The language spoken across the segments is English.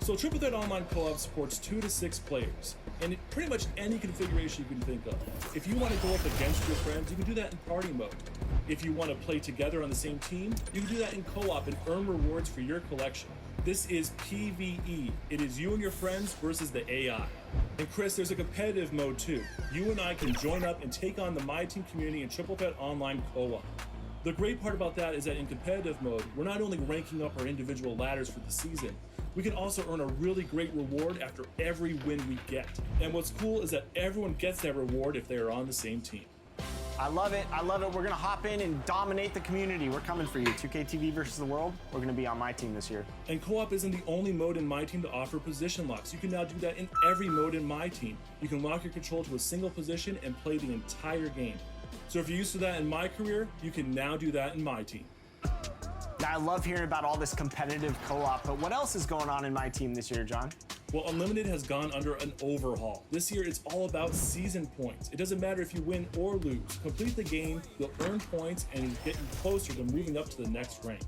So Triple Threat Online Co-op supports 2 to 6 players, and pretty much any configuration you can think of. If you want to go up against your friends, you can do that in party mode. If you want to play together on the same team, you can do that in co-op and earn rewards for your collection. This is PvE. It is you and your friends versus the AI. And Chris, there's a competitive mode too. You and I can join up and take on the My Team community in Triple Threat Online Co-op. The great part about that is that in competitive mode, we're not only ranking up our individual ladders for the season, we can also earn a really great reward after every win we get. And what's cool is that everyone gets that reward if they are on the same team. I love it. I love it. We're going to hop in and dominate the community. We're coming for you. 2KTV versus the world. We're going to be on My Team this year. And co-op isn't the only mode in My Team to offer position locks. You can now do that in every mode in My Team. You can lock your control to a single position and play the entire game. So if you're used to that in My Career, you can now do that in My Team. Now, I love hearing about all this competitive co-op, but what else is going on in My Team this year, John? Well, Unlimited has gone under an overhaul. This year, it's all about season points. It doesn't matter if you win or lose. Complete the game, you'll earn points, and get you closer to moving up to the next rank.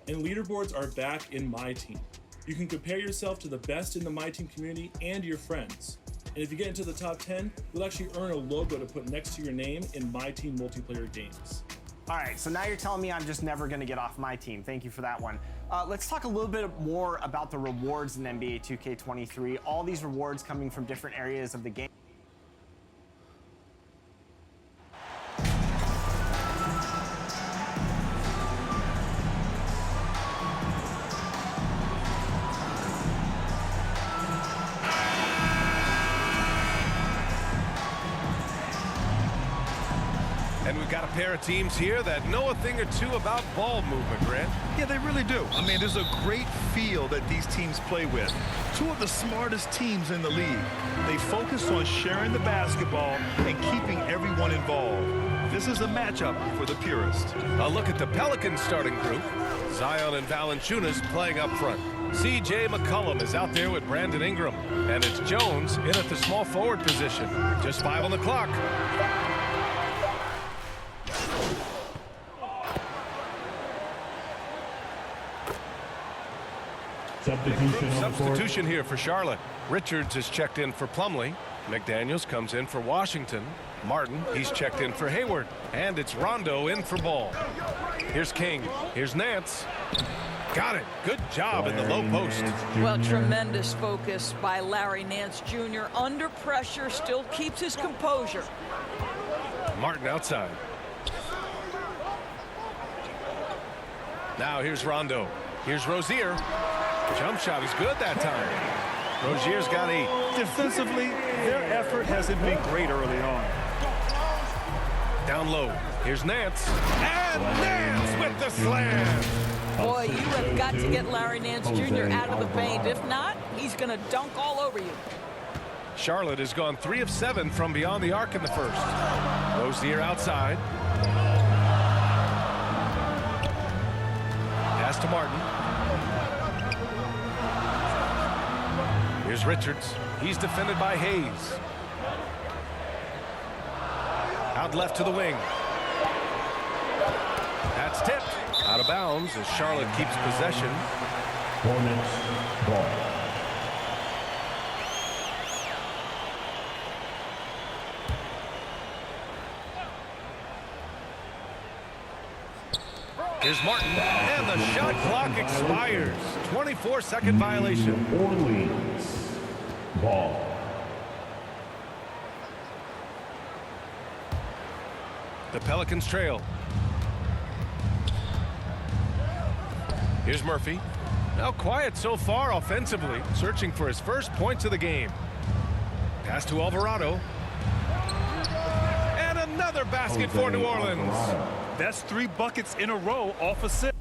And leaderboards are back in My Team. You can compare yourself to the best in the My Team community and your friends. And if you get into the top 10, you'll actually earn a logo to put next to your name in My Team multiplayer games. All right, so now you're telling me I'm just never going to get off My Team. Thank you for that one. Let's talk a little bit more about the rewards in NBA 2K23. All these rewards coming from different areas of the game. And we've got a pair of teams here that know a thing or two about ball movement, Grant. Yeah, they really do. I mean, there's a great feel that these teams play with. Two of the smartest teams in the league. They focus on sharing the basketball and keeping everyone involved. This is a matchup for the purist. A look at the Pelicans starting group. Zion and Valanciunas playing up front. C.J. McCollum is out there with Brandon Ingram. And it's Jones in at the small forward position. Just 5 on the clock. Substitution here for Charlotte. Richards is checked in for Plumlee. McDaniels comes in for Washington. Martin, he's checked in for Hayward. And it's Rondo in for Ball. Here's King. Here's Nance. Got it. Good job in the low post. Well, tremendous focus by Larry Nance Jr. Under pressure, still keeps his composure. Martin outside. Now here's Rondo. Here's Rozier. Jump shot is good that time. Rozier's got 8. Defensively, their effort hasn't been great early on. Down low. Here's Nance. And Nance with the slam. Boy, you have got to get Larry Nance Jr. out of the paint. If not, he's going to dunk all over you. Charlotte has gone 3 of 7 from beyond the arc in the first. Rozier outside. Pass to Martin. Here's Richards. He's defended by Hayes. Out left to the wing. That's tipped. Out of bounds as Charlotte keeps possession. Hornets ball. Here's Martin, and the shot clock expires. 24-second violation. Orleans ball. The Pelicans trail. Here's Murphy. Now quiet so far offensively, searching for his first points of the game. Pass to Alvarado. And another basket for New Orleans. That's 3 buckets in a row off assist.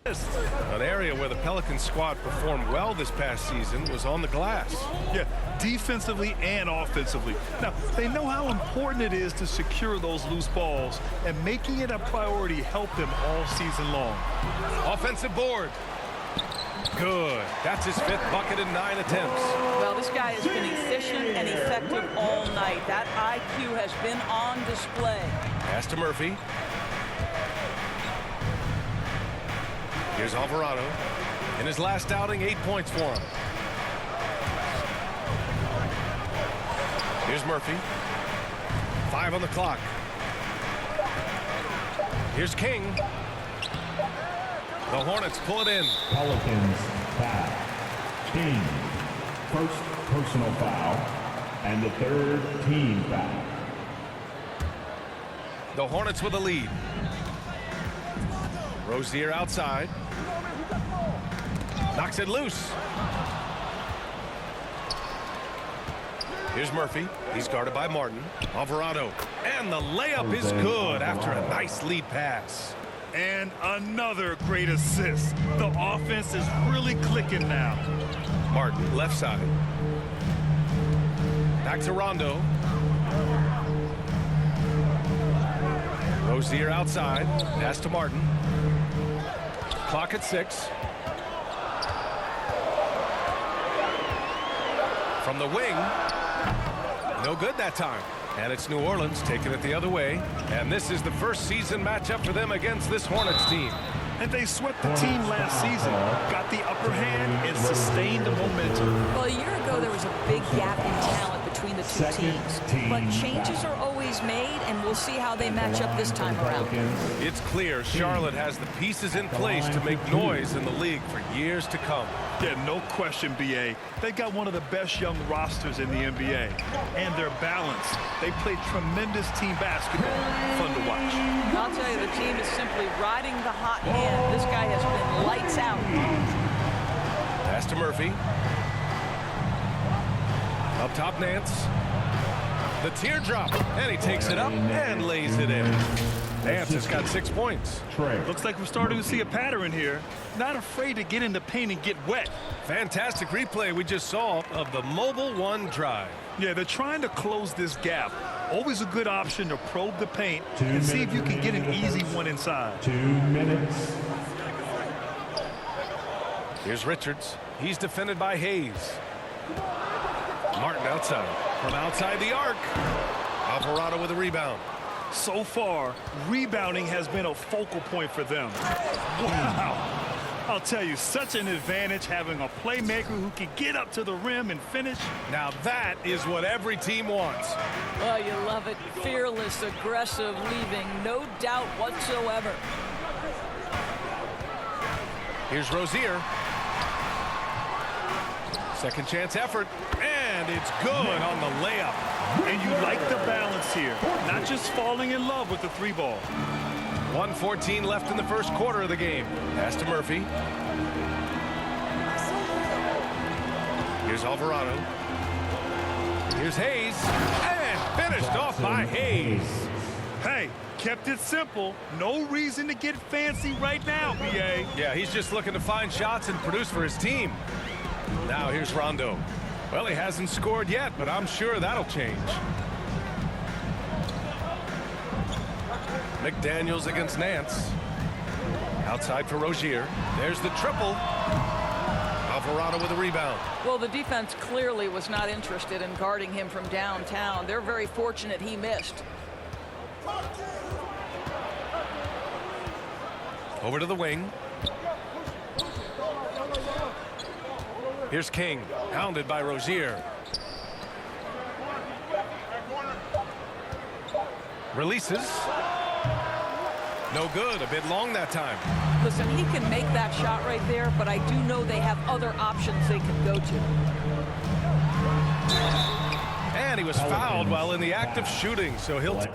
An area where the Pelicans squad performed well this past season was on the glass. Yeah, defensively and offensively. Now, they know how important it is to secure those loose balls, and making it a priority helped them all season long. Offensive board. Good. That's his 5th bucket in 9 attempts. Well, this guy has been efficient and effective all night. That IQ has been on display. Pass to Murphy. Here's Alvarado. In his last outing, 8 points for him. Here's Murphy. 5 on the clock. Here's King. The Hornets pull it in. Pelicans foul. King, first personal foul, and the third team foul. The Hornets with a lead. Rozier outside. Knocks it loose. Here's Murphy. He's guarded by Martin. Alvarado. And the layup is good after a nice lead pass. And another great assist. The offense is really clicking now. Martin, left side. Back to Rondo. Rozier outside. Pass to Martin. Clock at 6. From the wing. No good that time. And it's New Orleans taking it the other way. And this is the first season matchup for them against this Hornets team. And they swept the team last season, got the upper hand, and sustained the momentum. Well, a year ago, there was a big gap in talent between the two teams. But changes are always made, and we'll see how they match up this time around. It's clear Charlotte has the pieces in place to make noise in the league for years to come. Yeah, no question, B.A. They got one of the best young rosters in the NBA. And they're balanced. They play tremendous team basketball. Fun to watch. I'll tell you, the team is simply riding the hot hand. This guy has been lights out. Pass to Murphy. Up top, Nance. The teardrop. And he takes it up and lays it in. Nance has got 6 points. Looks like we're starting to see a pattern here. Not afraid to get in the paint and get wet. Fantastic replay we just saw of the Mobile One drive. Yeah, they're trying to close this gap. Always a good option to probe the paint and see if you can get an easy one inside. 2 minutes. Here's Richards. He's defended by Hayes. Martin outside. From outside the arc. Alvarado with a rebound. So far, rebounding has been a focal point for them. Wow. I'll tell you, such an advantage having a playmaker who can get up to the rim and finish. Now that is what every team wants. Oh, you love it. Fearless, aggressive, leaving no doubt whatsoever. Here's Rozier. Second chance effort. And it's good on the layup. And you like the balance here. Not just falling in love with the 3-ball. 1:14 left in the first quarter of the game. Pass to Murphy. Here's Alvarado. Here's Hayes. And finished off by Hayes. Hey, kept it simple. No reason to get fancy right now, B.A. Yeah, he's just looking to find shots and produce for his team. Now here's Rondo. Well, he hasn't scored yet, but I'm sure that'll change. McDaniels against Nance. Outside for Rozier. There's the triple. Alvarado with a rebound. Well, the defense clearly was not interested in guarding him from downtown. They're very fortunate he missed. Over to the wing. Here's King, hounded by Rozier. Releases. No good, a bit long that time. Listen, he can make that shot right there, but I do know they have other options they can go to. And he was fouled while in the act of shooting, so he'll...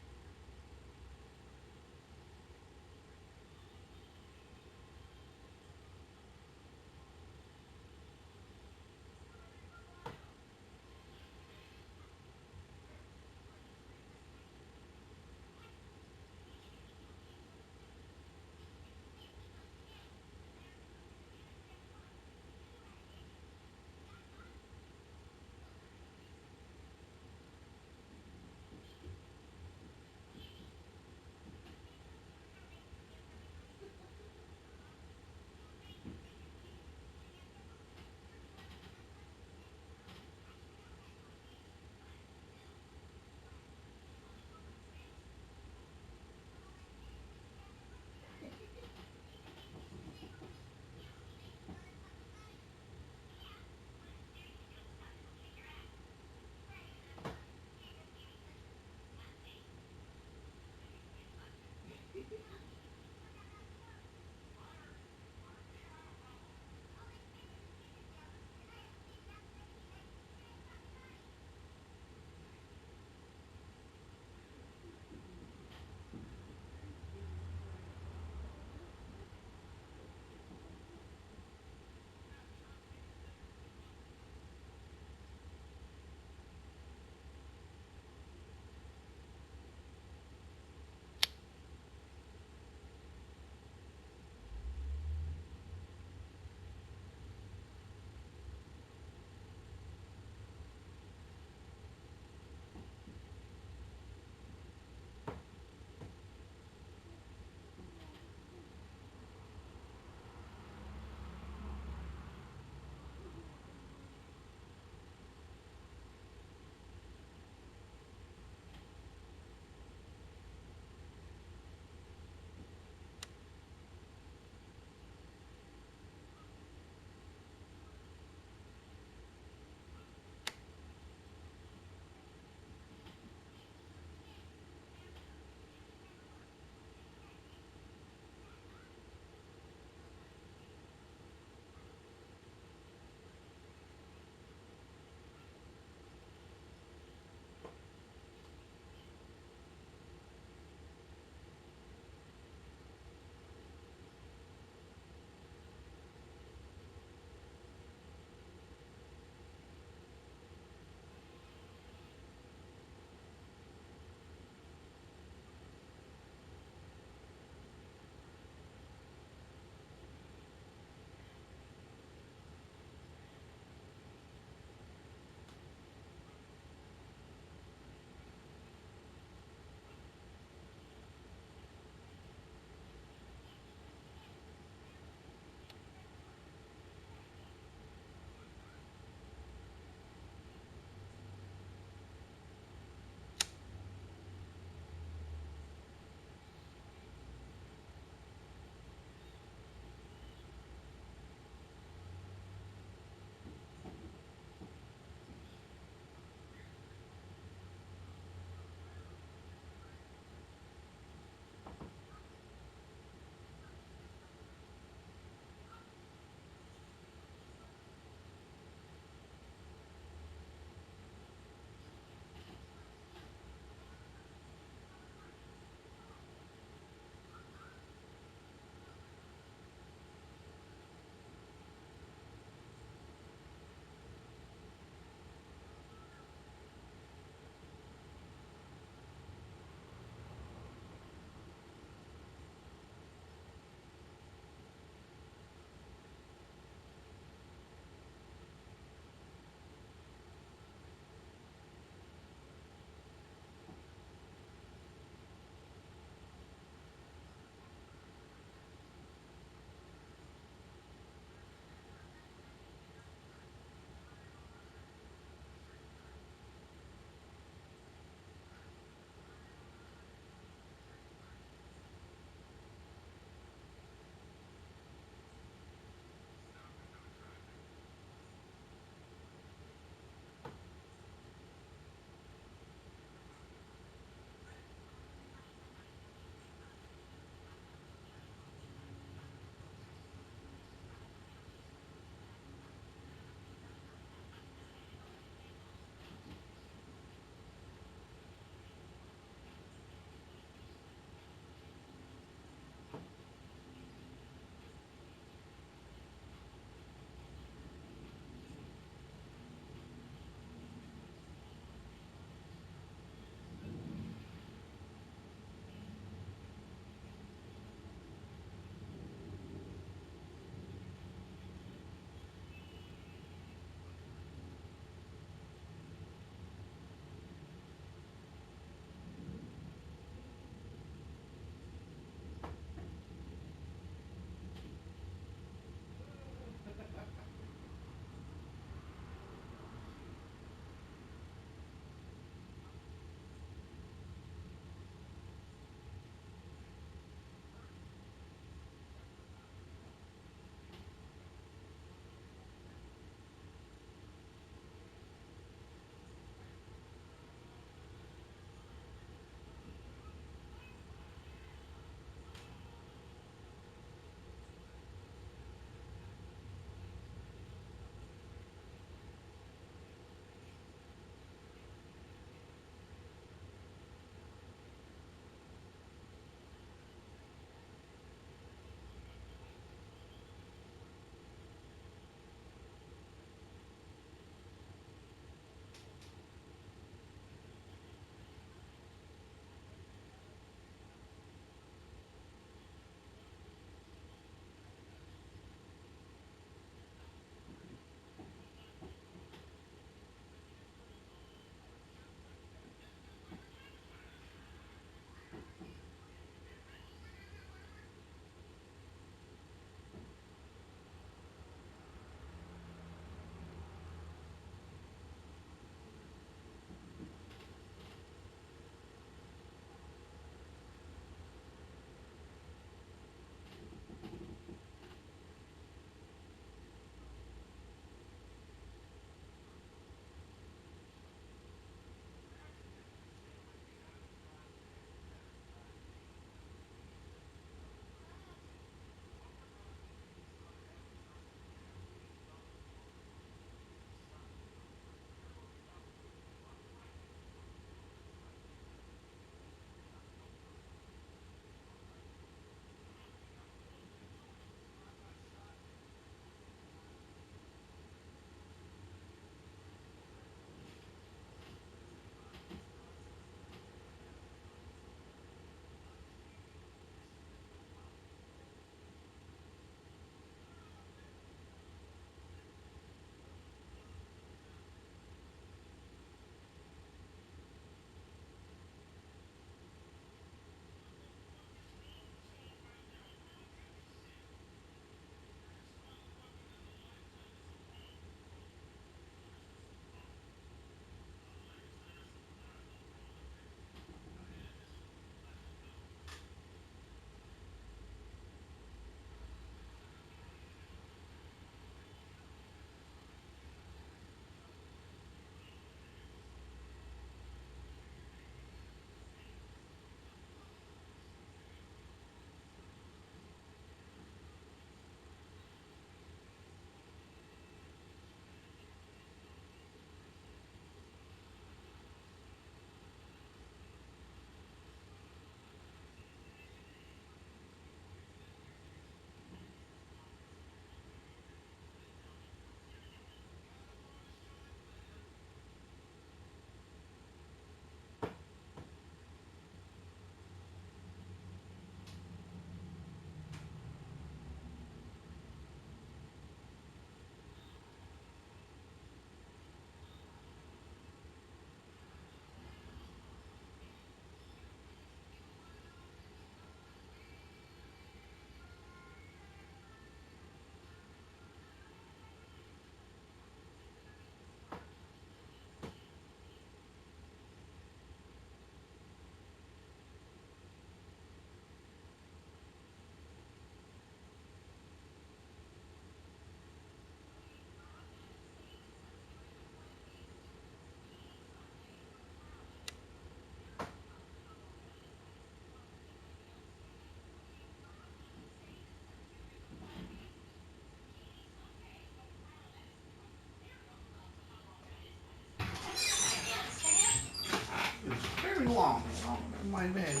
Hold on. My bad. You know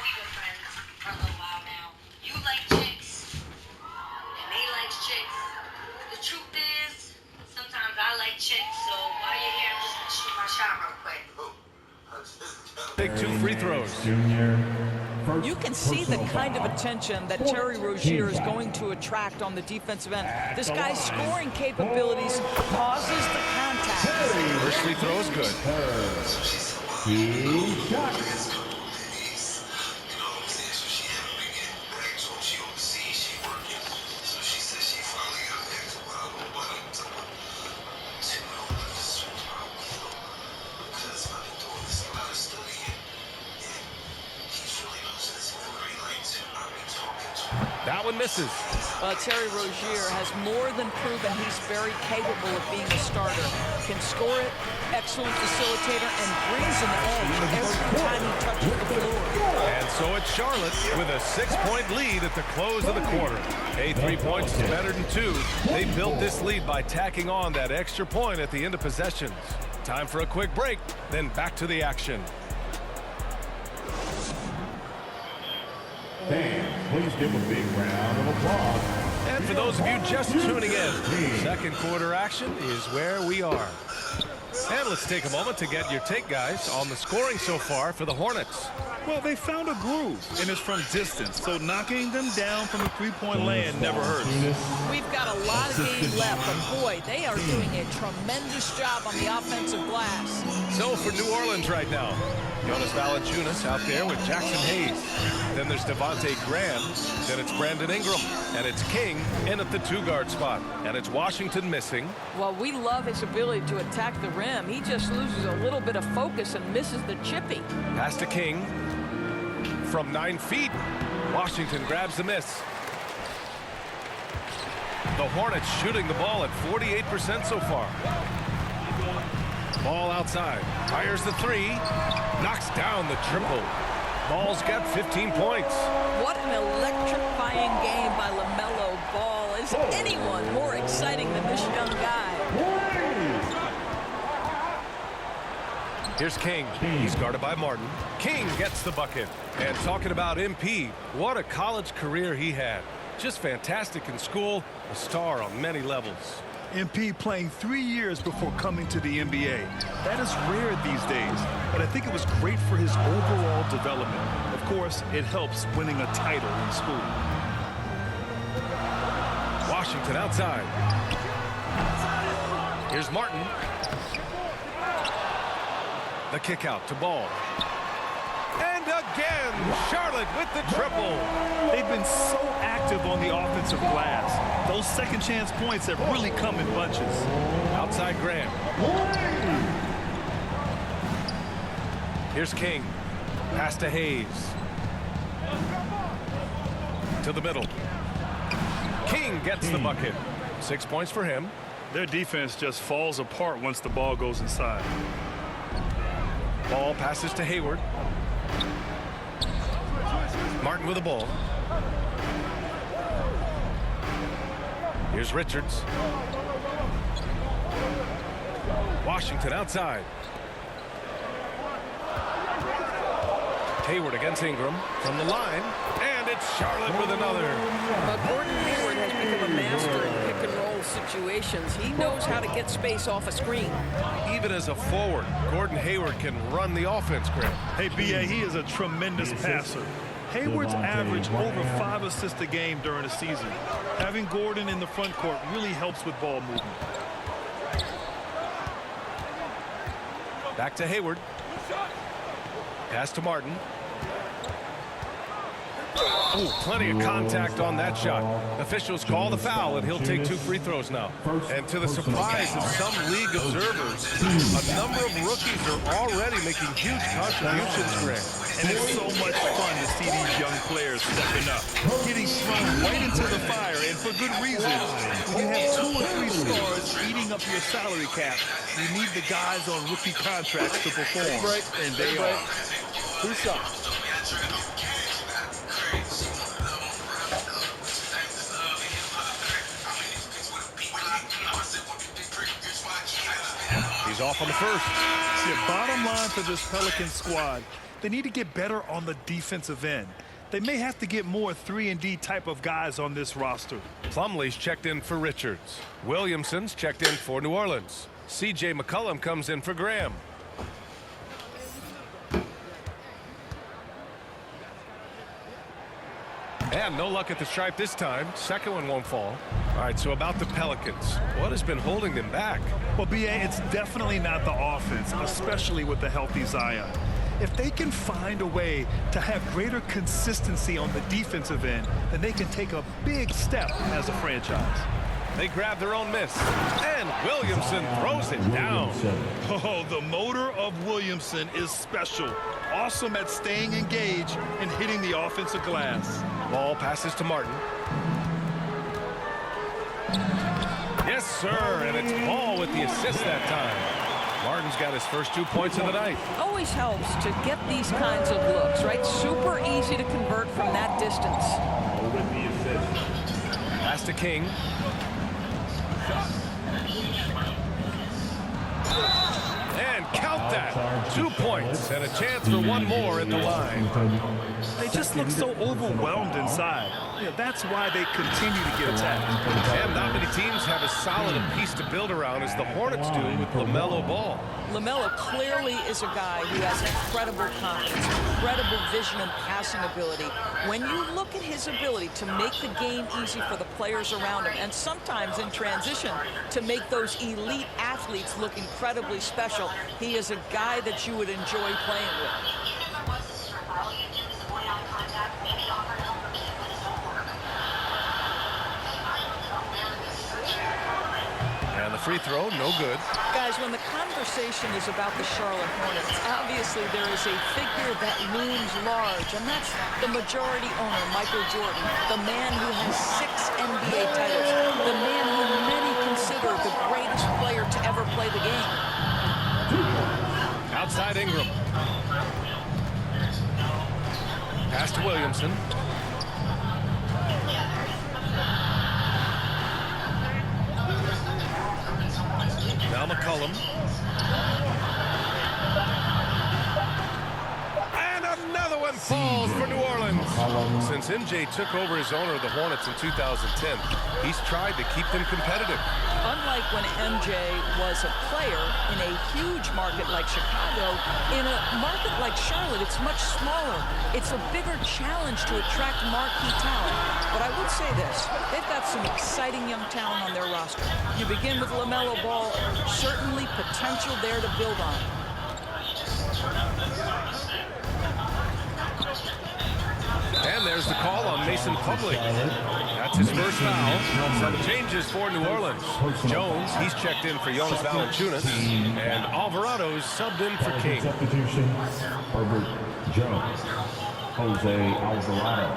we've been friends for a little while now. You like chicks, and they like chicks. The truth is, sometimes I like chicks, so while you're here, I'm just gonna shoot my shot real quick. Take 2 free throws. Junior. First You can see the personal kind of foul. attention that Terry Rozier is going to attract on the defensive end. This guy's scoring capabilities causes the contact. First free throw is good. Two shots. That one misses. Terry Rozier has more than proven he's very capable of being a starter. Can score it, excellent facilitator, and brings an edge every time he touches the floor. And so it's Charlotte with a 6-point lead at the close of the quarter. Hey, 3 points is better than 2. They built this lead by tacking on that extra point at the end of possessions. Time for a quick break, then back to the action. Fans, please give a big round of applause. And for those of you just tuning in, second quarter action is where we are. And let's take a moment to get your take, guys, on the scoring so far for the Hornets. Well, they found a groove, and it's from distance, so knocking them down from the three-point land never hurts. We've got a lot of game left, but boy, they are doing a tremendous job on the offensive glass. So for New Orleans right now, Jonas Valanciunas out there with Jackson Hayes. Then there's Devontae Graham. Then it's Brandon Ingram. And it's King in at the 2-guard spot. And it's Washington missing. Well, we love his ability to attack the rim. He just loses a little bit of focus and misses the chippy. Pass to King. From 9 feet, Washington grabs the miss. The Hornets shooting the ball at 48% so far. Ball outside. Fires the 3. Knocks down the triple. Ball's got 15 points. What an electrifying game by LaMelo Ball. Is anyone more exciting than this young guy? Here's King. He's guarded by Martin. King gets the bucket. And talking about MP, what a college career he had. Just fantastic in school, a star on many levels. MP playing 3 years before coming to the NBA. That is rare these days, but I think it was great for his overall development. Of course, it helps winning a title in school. Washington outside. Here's Martin. The kick out to Ball. And again, Charlotte with the triple. They've been so active on the offensive glass. Those second chance points have really come in bunches. Outside Graham. Here's King. Pass to Hayes. To the middle. King gets the bucket. 6 points for him. Their defense just falls apart once the ball goes inside. Ball passes to Hayward. Martin with the ball. Here's Richards. Washington outside. Hayward against Ingram from the line. And it's Charlotte with another. Gordon Hayward has become a master in pick-and-roll situations. He knows how to get space off a screen. Even as a forward, Gordon Hayward can run the offense, Graham. Hey, B.A., he is a tremendous passer. Hayward's averaged over 5 assists a game during the season. Having Gordon in the front court really helps with ball movement. Back to Hayward. Pass to Martin. Oh, plenty of contact on that shot. Officials call the foul, and he'll take 2 free throws now. And to the surprise of some league observers, a number of rookies are already making huge contributions, Graham. And it's so much fun to see these young players stepping up, getting thrown right into the fire, and for good reason. When you have 2 or 3 stars eating up your salary cap, you need the guys on rookie contracts to perform, and they are. Who's up? He's off on the first. Yeah, bottom line for this Pelican squad, they need to get better on the defensive end. They may have to get more 3-and-D type of guys on this roster. Plumlee's checked in for Richards. Williamson's checked in for New Orleans. C.J. McCollum comes in for Graham. And no luck at the stripe this time. Second one won't fall. All right, so about the Pelicans. What has been holding them back? Well, B.A., it's definitely not the offense, especially with the healthy Zion. If they can find a way to have greater consistency on the defensive end, then they can take a big step as a franchise. They grab their own miss. And Williamson throws it down. Oh, the motor of Williamson is special. Awesome at staying engaged and hitting the offensive glass. Ball passes to Martin. Yes, sir, and it's Ball with the assist that time. Martin's got his first 2 points of the night. Always helps to get these kinds of looks, right? Super easy to convert from that distance. Pass to King. And count that. 2 points and a chance for one more at the line. They just look so overwhelmed inside. Yeah, that's why they continue to get attacked. And not many teams have as solid a piece to build around as the Hornets do with LaMelo Ball. LaMelo clearly is a guy who has incredible confidence, incredible vision and passing ability. When you look at his ability to make the game easy for the players around him, and sometimes in transition to make those elite athletes look incredibly special, he is a guy that you would enjoy playing with. And the free throw, no good. Guys, when the conversation is about the Charlotte Hornets, obviously there is a figure that looms large, and that's the majority owner, Michael Jordan, the man who has 6 NBA titles, the man who many consider the greatest player to ever play the game. Outside Ingram. Pass to Williamson. Now McCollum. And another one falls for New Orleans. Since MJ took over as owner of the Hornets in 2010, he's tried to keep them competitive. Unlike when MJ was a player in a huge market like Chicago, in a market like Charlotte, it's much smaller. It's a bigger challenge to attract marquee talent. But I would say this, they've got some exciting young talent on their roster. You begin with LaMelo Ball, certainly potential there to build on. And there's the call on Mason Plumlee. That's his first foul. Some changes for New Orleans. Jones, he's checked in for Jonas Valanciunas. And Alvarado's subbed in for King. Substitution, Herbert Jones, Jose Alvarado.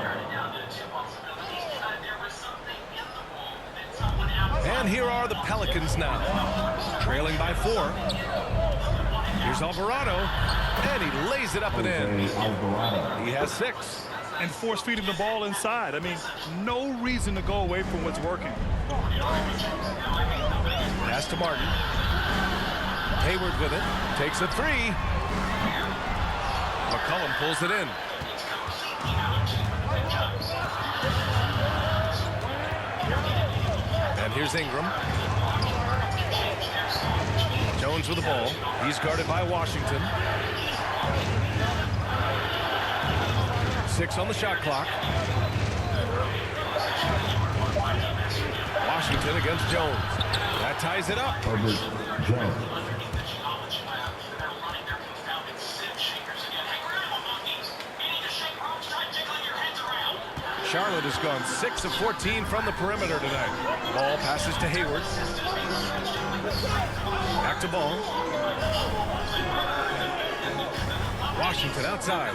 And here are the Pelicans now, trailing by 4. Here's Alvarado, and he lays it up and in. Alvarado. He has 6. And force feeding the ball inside. I mean, no reason to go away from what's working. Pass to Martin. Hayward with it. Takes a 3. McCollum pulls it in. And here's Ingram. Jones with the ball. He's guarded by Washington. 6 on the shot clock. Washington against Jones. That ties it up. Herbert Jones. Charlotte has gone 6 of 14 from the perimeter tonight. Ball passes to Hayward. Back to Ball. Washington outside.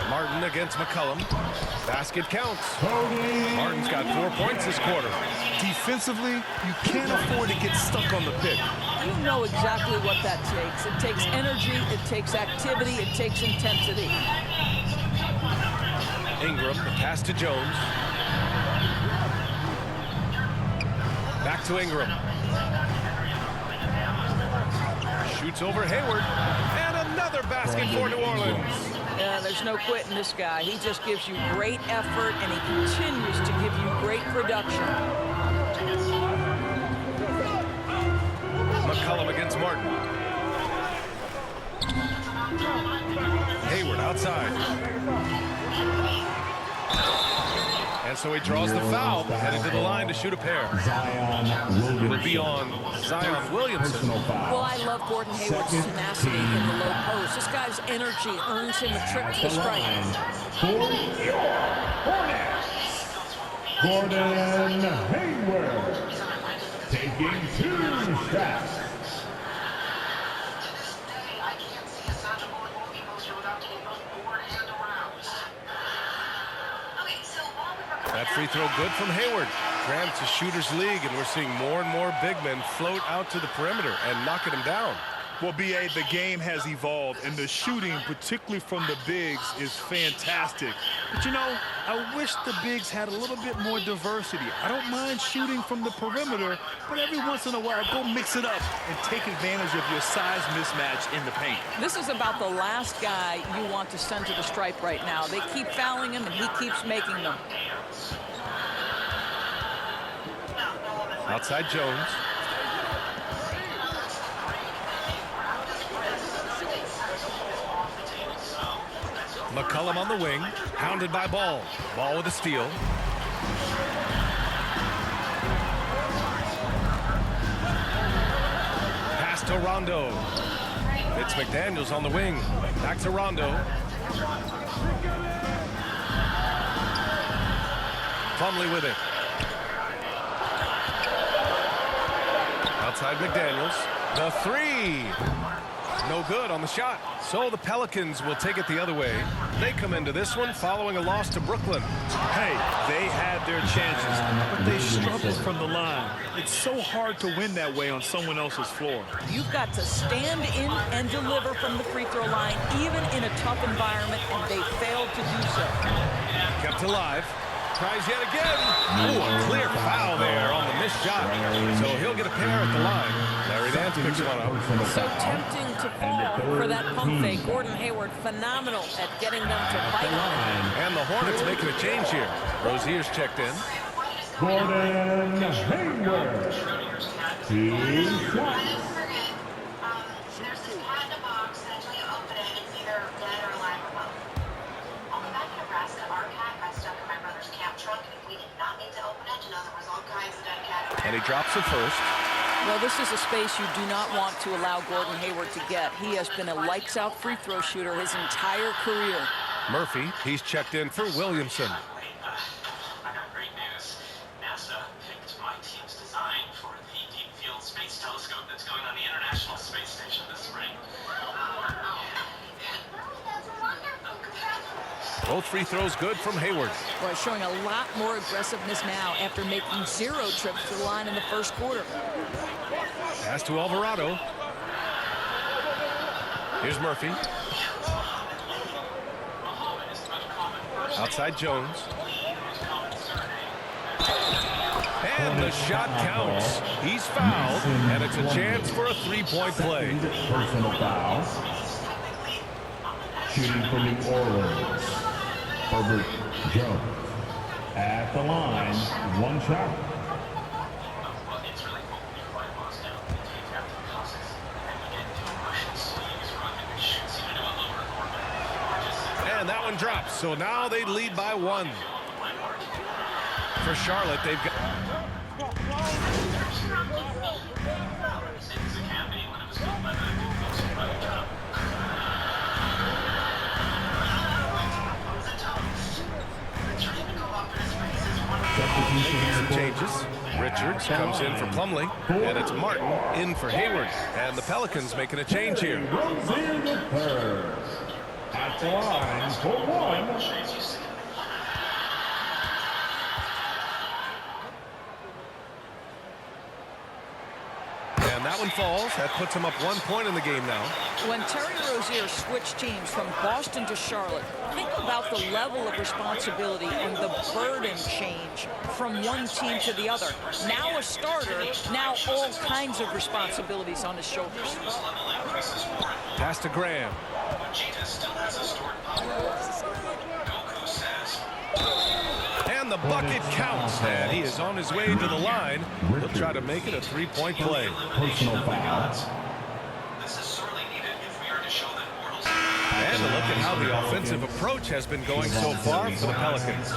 Martin against McCollum. Basket counts. Martin's got 4 points this quarter. Defensively, you can't afford to get stuck on the pick. You know exactly what that takes. It takes energy, it takes activity, it takes intensity. Ingram, the pass to Jones. Back to Ingram. Shoots over Hayward. And another basket for New Orleans. Yeah, there's no quitting this guy. He just gives you great effort, and he continues to give you great production. McCollum against Martin. Hayward outside. And so he draws the foul, headed to the line to shoot a pair. Zion Williamson. Will be on Zion Williamson. Personal foul. Well, I love Gordon Hayward's Second tenacity team. in the low post. This guy's energy earns him a trip to the stripe. For your Hornets, Gordon Hayward taking 2 shots. That free throw good from Hayward. Grants a shooter's league, and we're seeing more and more big men float out to the perimeter and knocking him down. Well, B.A., the game has evolved, and the shooting, particularly from the bigs, is fantastic. But, you know, I wish the bigs had a little bit more diversity. I don't mind shooting from the perimeter, but every once in a while, go mix it up and take advantage of your size mismatch in the paint. This is about the last guy you want to send to the stripe right now. They keep fouling him, and he keeps making them. Outside Jones. McCollum on the wing, hounded by Ball. Ball with a steal. Pass to Rondo. It's McDaniels on the wing. Back to Rondo. Plumlee with it. Outside McDaniels. The three. No good on the shot. So the Pelicans will take it the other way. They come into this one following a loss to Brooklyn. Hey, they had their chances, but they struggled from the line. It's so hard to win that way on someone else's floor. You've got to stand in and deliver from the free throw line, even in a tough environment, and they failed to do so. Kept alive. Tries yet again. Ooh, a clear foul there on the missed shot. So he'll get a pair at the line. Larry Nance picks one up. So tempting to fall for that pump fake. Gordon Hayward, phenomenal at getting them to bite on it. And the Hornets making a change here. Rozier's checked in. Gordon Hayward. 2 shots. There's this pad in the box, and until you open it, it's either dead or alive or both. On the back of Nebraska archive, I stuck in my brother's camp truck, and if we did not need to open it, to know there was all kinds of dead cats. And he drops it first. Well, this is a space you do not want to allow Gordon Hayward to get. He has been a lights-out free throw shooter his entire career. Murphy, he's checked in for Williamson. I got great news. NASA picked my team's design for the Deep Field Space Telescope that's going on the International Space Station this spring. Both free throws good from Hayward. Boy, showing a lot more aggressiveness now after making 0 trips to the line in the first quarter. Pass to Alvarado. Here's Murphy. Outside Jones. And the shot counts. He's fouled, and it's a chance for a three-point play. Personal foul. Shooting for New Orleans, Herbert Jones. At the line, 1 shot. And that one drops, so now they lead by 1. For Charlotte, they've got... Some changes. Richards comes in for Plumlee, and it's Martin in for Hayward. And the Pelicans making a change here. Rozier the third. At the line for 1. And that one falls. That puts him up 1 point in the game now. When Terry Rozier switched teams from Boston to Charlotte, think about the level of responsibility and the burden change from one team to the other. Now a starter, now all kinds of responsibilities on his shoulders. Pass to Graham. Vegeta still has a stored power. Goku says, And the bucket counts. And he is on his way to the line. He'll try to make it a 3-point play. Personal foul. this is sorely needed if we are to show that mortals. And look at how the offensive approach has been going so far for the Pelicans.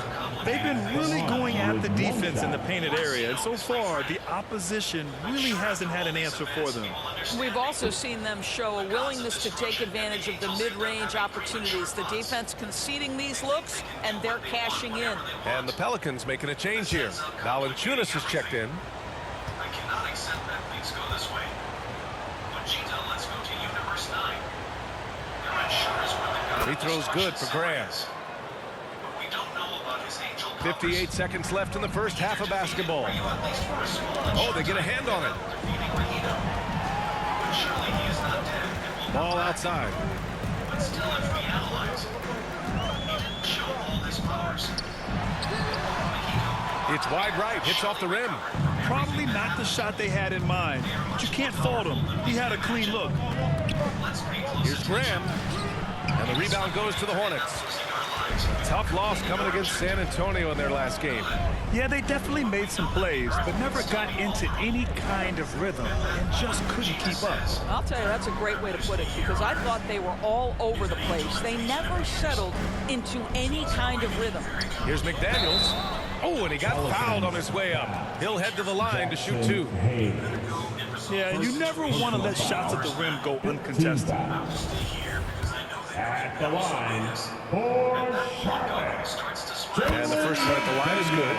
They've been really going at the defense in the painted area, and so far the opposition really hasn't had an answer for them. We've also seen them show a willingness to take advantage of the mid-range opportunities. The defense conceding these looks, and they're cashing in. And the Pelicans making a change here. Valanciunas has checked in. I cannot accept that things go this way. Vegeta, let's go to Universe 9. They're unsure as where the god Free throw's good for Graham. But we don't know about his angel powers. 58 seconds left in the first half of basketball. At least for a small Oh, they get a hand on it. defeating Vegeta. But surely he is not dead and will Ball come back. outside. But still, if we analyze, he didn't show all his powers. Vegito, It's wide right. Hits off the rim. Probably not the shot they had in mind, but you can't fault him. He had a clean look. let's pay close Here's Graham. And the rebound goes to the Hornets. closing our lives. Tough loss coming against San Antonio in their last game. Yeah, they definitely made some plays, but never got into any kind of rhythm and just couldn't keep up. I'll tell you, that's a great way to put it, because I thought they were all over the place. They never settled into any kind of rhythm. Here's McDaniels. Oh, and he got fouled on his way up. He'll head to the line to shoot two. Hayes. Yeah, you never want to let shots at the rim go uncontested. At the line for Charlotte. Starts to smile. And the first one at the line is good.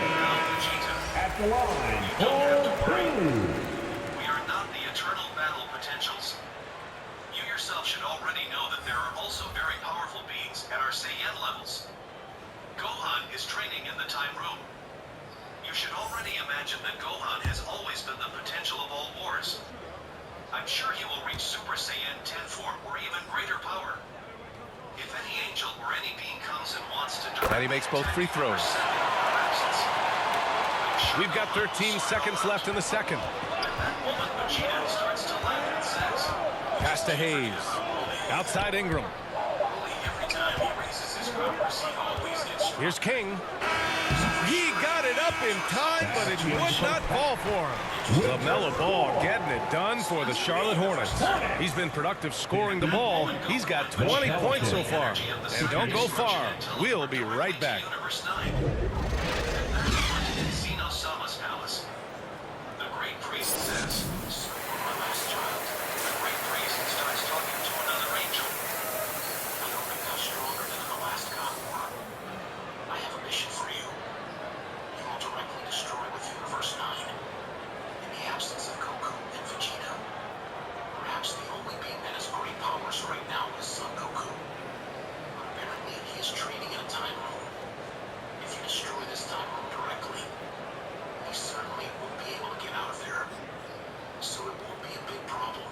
At the line for Prelude. We are not the eternal battle potentials. You yourself should already know that there are also very powerful beings at our Saiyan levels. Gohan is training in the time room. You should already imagine that Gohan has always been the potential of all wars. I'm sure he will reach Super Saiyan 10 form or even greater power. If any angel or any being comes and wants to And he makes both free throws. We've got 13 seconds left in the second. moment Vegeta starts to laugh and says, Pass to Hayes. Outside Ingram. every time he raises his powers, he always gets stronger. Here's King. He got it up in time, but it would not fall for him. LaMelo Ball getting it done for the Charlotte Hornets. He's been productive scoring the ball. He's got 20 points so far. And don't go far. We'll be right back. Universe 9. Xeno Sama's palace. The great priest says, "So for my last child." The great priest starts talking to another angel. I don't think I'm stronger than in the last God War. I have a mission for you. You will directly destroy with Universe 9. In the absence of Goku and Vegeta. Perhaps the only being that has great powers right now is Son Goku. But apparently he is training in a time room. If you destroy this time room directly, he certainly won't be able to get out of there. So it won't be a big problem.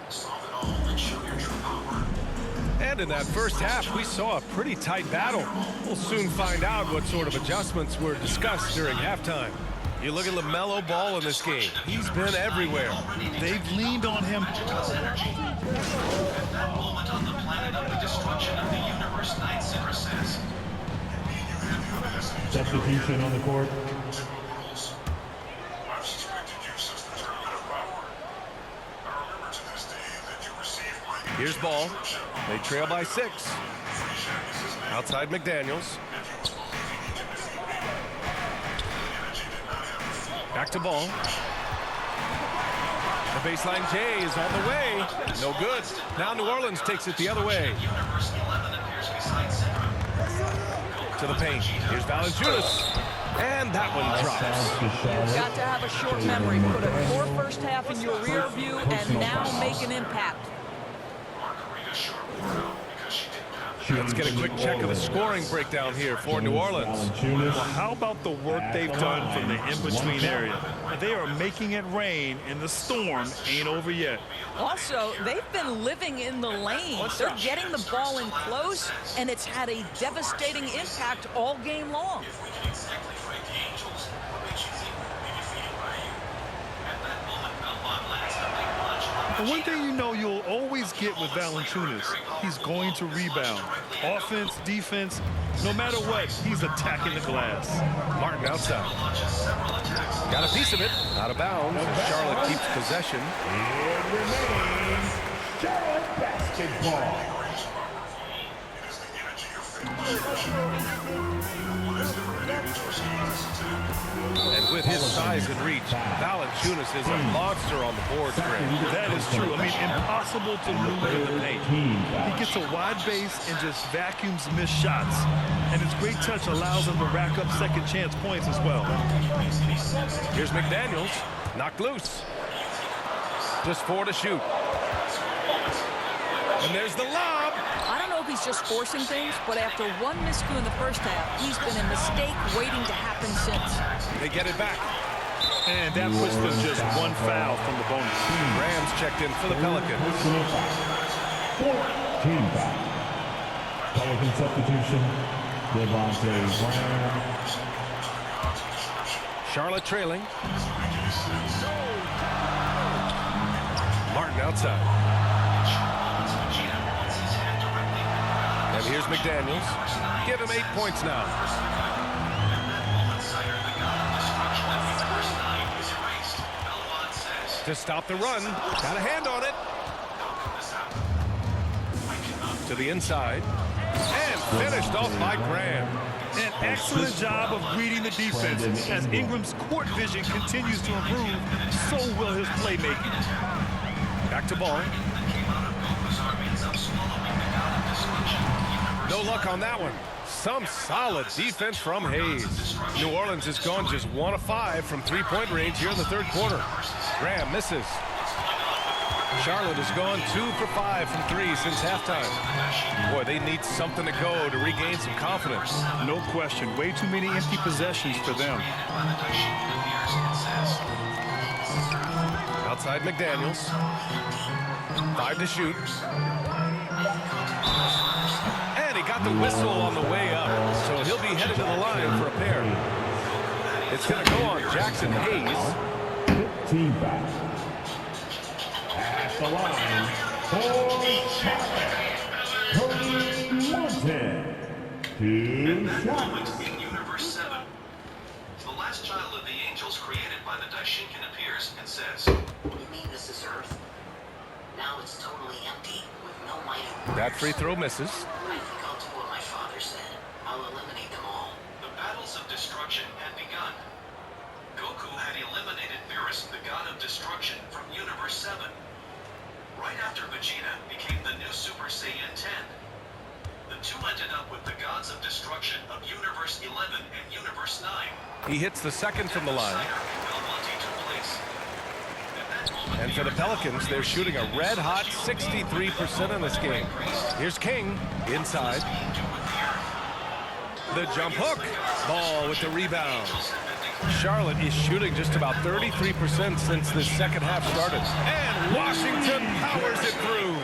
Solve it all and show your true power. And in that first half, we saw a pretty tight battle. We'll soon find out what sort of adjustments were discussed during halftime. You look at LaMelo Ball in this game. He's been everywhere. They've leaned on him. At that moment on the planet of the destruction of the universe, Night Center says, Substitution on the court. I've suspected you since the tournament of power. I remember to this day that you received my Here's Ball. They trail by 6. Outside McDaniels. Back to Ball. The baseline J is on the way. No good. Now New Orleans takes it the other way. Universe 11 appears beside Centra. To the paint. Here's Valanciunas. And that one drops. You've got to have a short memory. Put a poor first half in your rear view and now make an impact. Margarita sharp wore out because she didn't have the Let's get a quick check of the scoring breakdown here for New Orleans. Well, how about the work they've done from the in-between area? They are making it rain, and the storm ain't over yet. Also, they've been living in the lane. They're getting the ball in close, and it's had a devastating impact all game long. If we can exactly fight the Angels, what makes you think we'll be defeated by you? At that moment, Belmont lands a big punch. The one thing you know you'll always get with Valanciunas, he's going to rebound. Offense, defense, no matter what, he's attacking the glass. Martin outside. Got a piece of it. Out of bounds as Charlotte keeps possession. It remains Charlotte basketball. And with his size and reach, Valanciunas is a monster on the boards, Greg. That is true. I mean, impossible to move in the paint. He gets a wide base and just vacuums missed shots. And his great touch allows him to rack up second chance points as well. Here's McDaniels, knocked loose. Just 4 to shoot. And there's the lob. I don't know if he's just forcing things, but after one miscue in the first half, he's been a mistake waiting to happen since. They get it back. And that puts them just one foul from the bonus. Rams checked in for the Pelicans. 14 foul. Pelican substitution, Devontae Graham. Charlotte trailing. Martin outside. And here's McDaniels. Give him 8 points now. To stop the run. Got a hand on it. To the inside. And finished off by Graham. An excellent job of reading the defense. As Ingram's court vision continues to improve, so will his playmaking. Back to ball. No luck on that one. Some solid defense from Hayes. New Orleans has gone just 1 of 5 from three-point range here in the third quarter. Graham misses. Charlotte has gone 2 for 5 from 3 since halftime. Boy, they need something to go to regain some confidence. No question. Way too many empty possessions for them. Outside McDaniels. 5 to shoot. And he got the whistle on the way up, so he'll be headed to the line for a pair. It's going to go on Jackson Hayes. 15 foul. At the line for Charlotte, Cody Martin. 2 shots. In Universe 7, the last child of the Angels created by the Daishinkan appears and says, What do you mean this is Earth? Now it's totally empty with no life. That free throw misses. I think I'll do what my father said. I'll eliminate them all. the battles of destruction had begun. Goku had eliminated Beerus, the god of destruction, from Universe 7. Right after Vegeta became the new Super Saiyan 10. The two ended up with the gods of destruction of Universe 11 and Universe 9. He hits the second from the line. Snyder and Belmonte took place. At that moment, And for the Pelicans, they're shooting a red-hot 63% in this game. Here's King inside. The jump hook. Ball with the rebound. Charlotte is shooting just about 33% since the second half started. And Washington powers it through.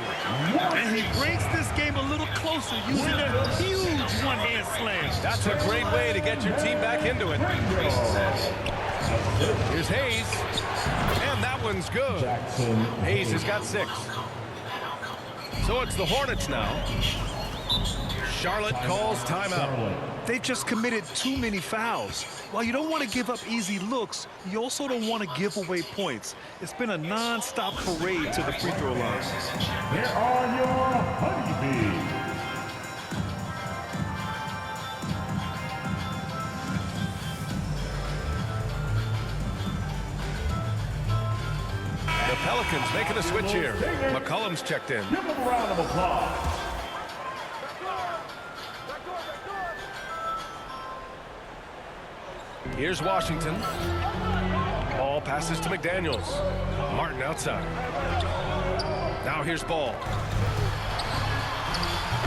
And he brings this game a little closer using a huge one-hand slam. That's a great way to get your team back into it. Here's Hayes. And that one's good. Jackson. Hayes has got 6. So it's the Hornets now. Charlotte calls timeout. They just committed too many fouls. While you don't want to give up easy looks, you also don't want to give away points. It's been a non-stop parade to the free throw line. Here are your honeybees. The Pelicans making a switch here. McCollum's checked in. Give them a round of applause. Here's Washington. Ball passes to McDaniels. Martin outside. Now here's Ball.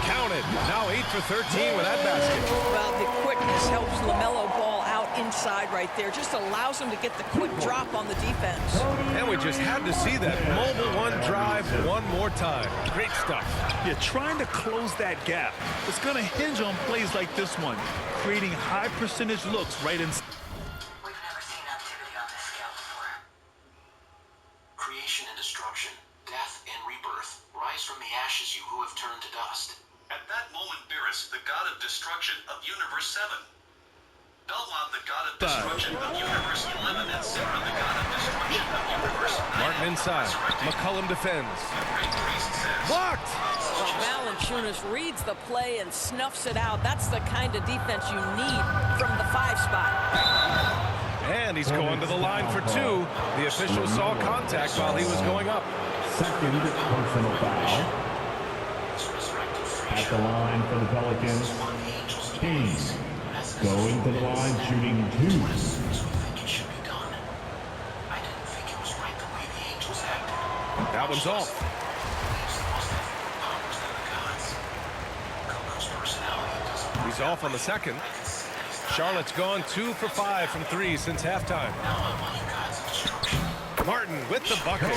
Counted. Now 8 for 13 with that basket. Well, the quickness helps LaMelo Ball out inside right there. Just allows him to get the quick drop on the defense. And we just had to see that mobile one drive one more time. Great stuff. Yeah, trying to close that gap. It's going to hinge on plays like this one, creating high percentage looks right in. We've never seen activity on this scale before. Creation and destruction, death and rebirth. Rise from the ashes, you who have turned to dust. At that moment, Beerus, the god of destruction of Universe 7. Belmont, the god of destruction of Universe 11, and Sarah, the god of destruction of Universe 9. Martin inside. McCollum defends. Blocked! Well, Valanciunas reads the play and snuffs it out. That's the kind of defense you need from the 5 spot. And he's going to the line for 2. The official saw contact while he was going up. Second personal foul. At the line for the Pelicans, King going to the line, shooting 2. That one's off. He's off on the second. Charlotte's gone 2 for 5 from 3 since halftime. Martin with the bucket.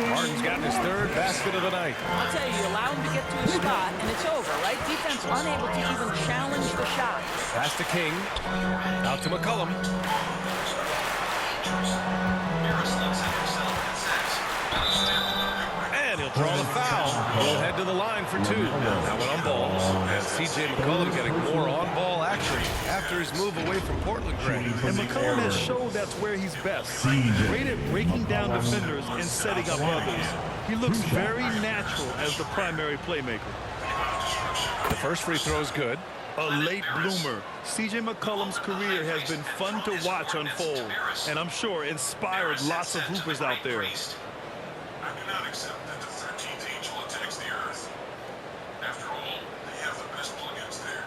Martin's gotten his 3rd basket of the night. I'll tell you, allow him to get to his spot, and it's over, right? Defense unable to even challenge the shot. Pass to King. Out to McCollum. And he'll draw the foul. He'll head to the line for 2. That one on Ball. And C.J. McCollum getting more on-ball action after his move away from Portland, Greg. And McCollum has showed that's where he's best. Great at breaking down defenders and setting up others. He looks very natural as the primary playmaker. The first free throw is good. A late bloomer. C.J. McCollum's career has been fun to watch unfold, and I'm sure inspired lots of hoopers out there. I do not accept that the 13th angel attacks the earth. After all, they have the best plugins there.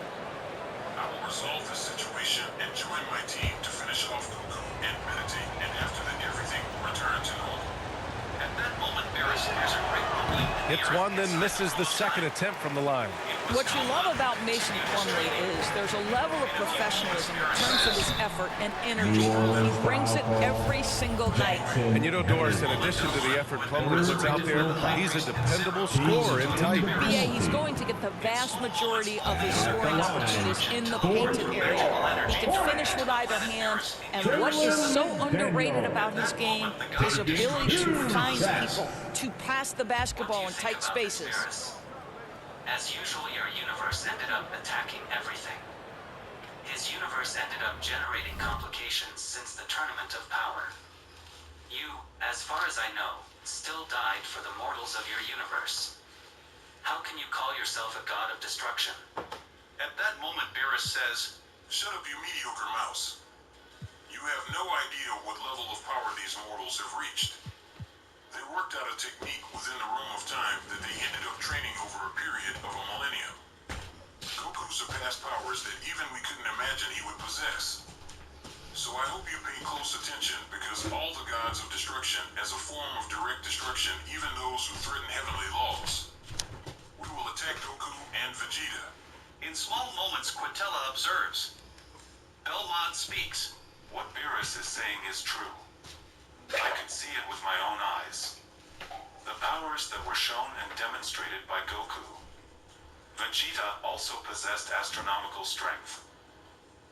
I will resolve this situation and join my team to finish off Goku and meditate, and after that everything will return to normal. At that moment, Beerus hears a great rumbling. Hits one, then misses the second attempt from the line. What you love about Mason Plumlee is there's a level of professionalism in terms of his effort and energy. He brings it every single night. And you know, Doris, in addition to the effort Plumlee puts out there, he's a dependable scorer in tight. BA, he's going to get the vast majority of his scoring opportunities in the painted area. He can finish with either hand, and what is so underrated about his game, his ability to find people, to pass the basketball in tight spaces. As usual, your universe ended up attacking everything. His universe ended up generating complications since the Tournament of Power. You, as far as I know, still died for the mortals of your universe. How can you call yourself a god of destruction? At that moment, Beerus says, "Shut up, you mediocre mouse. You have no idea what level of power these mortals have reached. They worked out a technique within the realm of time that they ended up training over a period of a millennium. Goku surpassed powers that even we couldn't imagine he would possess. So I hope you pay close attention, because all the gods of destruction as a form of direct destruction, even those who threaten heavenly laws. We will attack Goku and Vegeta." In small moments, Quintella observes. Belmont speaks. What Beerus is saying is true. I could see it with my own eyes. The powers that were shown and demonstrated by Goku. Vegeta also possessed astronomical strength.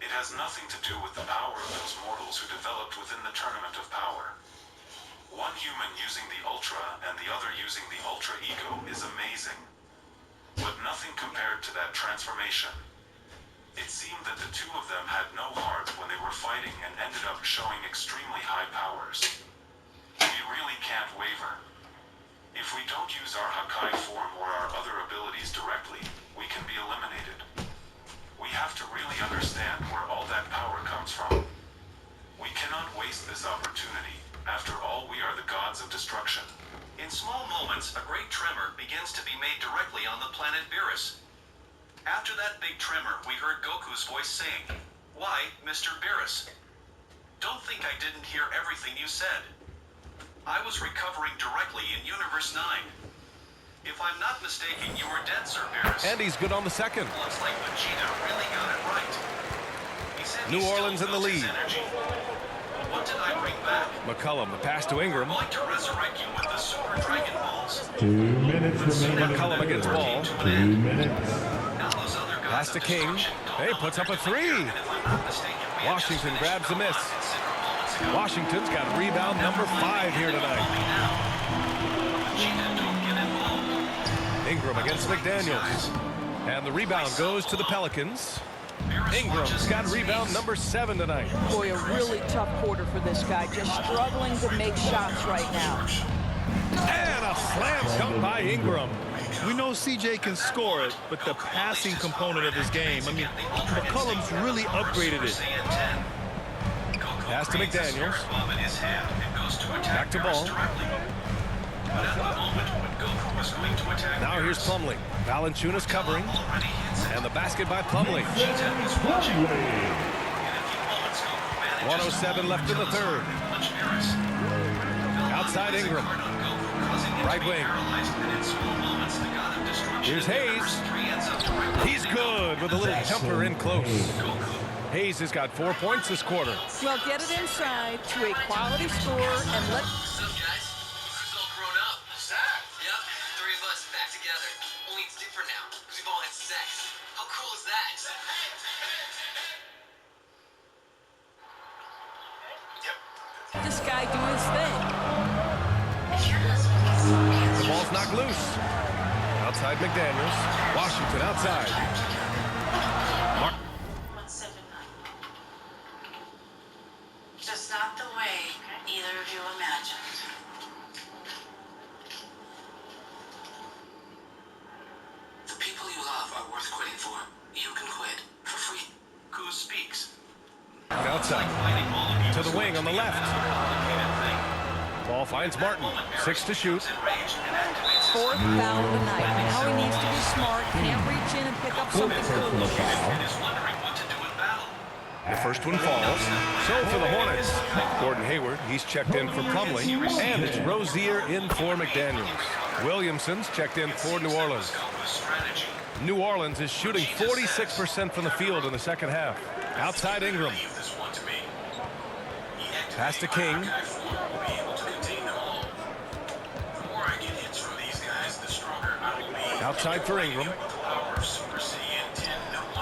It has nothing to do with the power of those mortals who developed within the Tournament of Power. One human using the Ultra and the other using the Ultra Ego is amazing. But nothing compared to that transformation. It seemed that the two of them had no heart when they were fighting and ended up showing extremely high powers. We really can't waver. If we don't use our Hakai form or our other abilities directly, we can be eliminated. We have to really understand where all that power comes from. We cannot waste this opportunity. After all, we are the gods of destruction. In small moments, a great tremor begins to be made directly on the planet Beerus. After that big tremor, we heard Goku's voice saying, "Why, Mr. Beerus? Don't think I didn't hear everything you said. I was recovering directly in Universe 9. If I'm not mistaken, you were dead, Sir Beerus. And he's good on the second. Looks like Vegeta really got it right. He said New he still Orleans in the felt his lead. energy. What did I bring back? McCullum, the pass to Ingram. I'm going to resurrect you with the Super Dragon Balls. 2 minutes remaining. McCullum against ball. 2 minutes. Now those other Pass gods to of King. destruction don't Hey, know puts up what a they're doing. three. And if I'm not mistaken, we had just Washington finished grabs the what miss. I considered moments ago. Washington's got rebound number 5 here tonight. Vegeta, don't get involved. Ingram against McDaniels. And the rebound goes to the Pelicans. Ingram's got rebound number 7 tonight. Boy, a really tough quarter for this guy. Just struggling to make shots right now. And a slam dunk by Ingram. We know CJ can score it, but the passing component of his game, I mean, McCullum's really upgraded it. Pass to McDaniels. Back to ball. Now here's Plumlee. Valanciunas covering. And the basket by Plumlee. 1:07 left in the third. Outside Ingram. Right wing. Here's Hayes. He's good with a little jumper in close. Hayes has got 4 points this quarter. Well, get it inside to a quality score and let... What's up, guys? Who's all grown up? Zach? Yep, 3 of us back together. Only it's different now, because we've all had sex. How cool is that? this guy do his thing. The ball's knocked loose. Outside McDaniels. Washington outside. 179. Just not the way either of you imagined. The people you love are worth quitting for. You can quit for free. Who speaks? Outside. To the wing on the left. Ball finds Martin. 6 to shoot. 4th foul of the night. Now he needs to be smart. Can't reach in and pick up something foolish. The first one falls. So for the Hornets, Gordon Hayward, he's checked in for Plumlee. And it's Rozier in for McDaniels. Williamson's checked in for New Orleans. New Orleans is shooting 46% from the field in the second half. Outside Ingram. Pass to King. Outside for Ingram.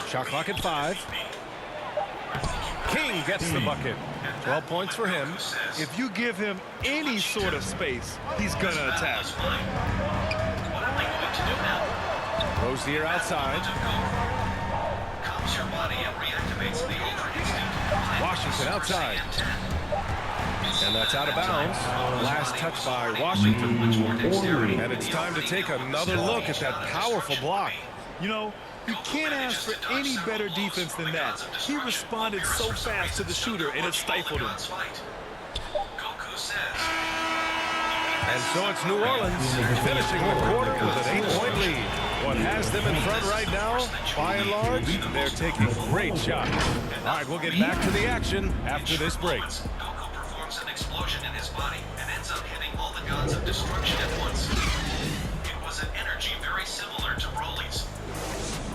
Shot clock at 5. King gets the bucket. 12 points for him. If you give him any sort of space, he's gonna attack. Rozier outside. Washington outside. And that's out of bounds. Last touch by Washington. And it's time to take another look at that powerful block. You know, you can't ask for any better defense than that. He responded so fast to the shooter, and it stifled him. And so it's New Orleans finishing the quarter with an 8-point lead. What has them in front right now, by and large, they're taking great shots. All right, we'll get back to the action after this break. Goku performs an explosion in his body and ends up hitting all the gods of destruction at once. It was an energy very similar to Broly's.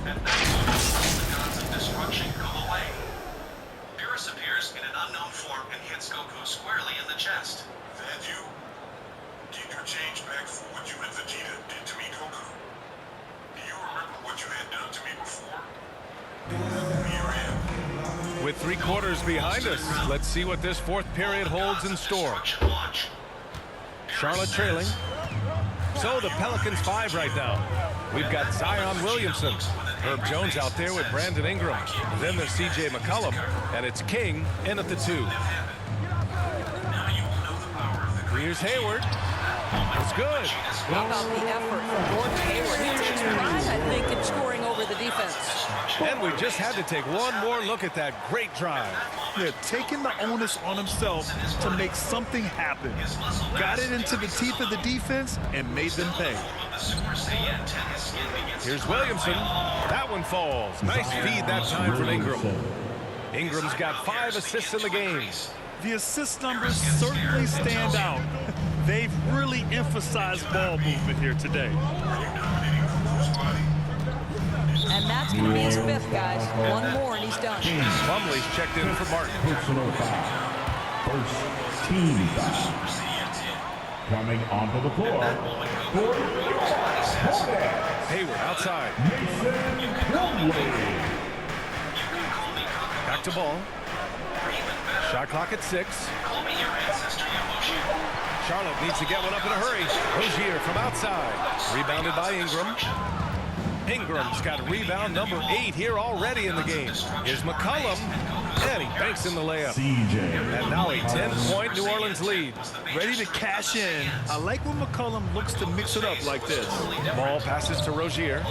At that moment, all the gods of destruction go away. Beerus appears in an unknown form and hits Goku squarely in the chest. That you? Keep your change back for what you and Vegeta did to me, Goku. Do you remember what you had done to me before? Here I am. With 3 quarters behind us, let's see what this 4th period holds in store. Charlotte trailing. So the Pelicans 5 right now. We've got Zion Williamson. Herb Jones out there with Brandon Ingram. Then there's C.J. McCollum. And it's King in at the 2. Here's Hayward. It's good. How about the effort from Gordon Hayward? He takes pride, I think, in scoring over the defense. And we just had to take one more look at that great drive. Yeah, taking the onus on himself to make something happen. Got it into the teeth of the defense and made them pay. Here's Williamson. That one falls. Nice feed that time from Ingram. Ingram's got 5 assists in the game. The assist numbers certainly stand out. They've really emphasized ball movement here today. And that's going to be his fifth, guys. One more and he's done. Plumlee's checked in for Martin. Personal foul. First team foul. Coming onto the floor for Hayward outside. Mason Plumlee. Back to ball. Shot clock at 6. Charlotte needs to get one up in a hurry. Rozier from outside. Rebounded by Ingram. Ingram's got rebound number 8 here already in the game. Here's McCollum. And he banks in the layup. CJ. And now a 10-point New Orleans lead. Ready to cash in. I like when McCollum looks to mix it up like this. Ball passes to Rozier.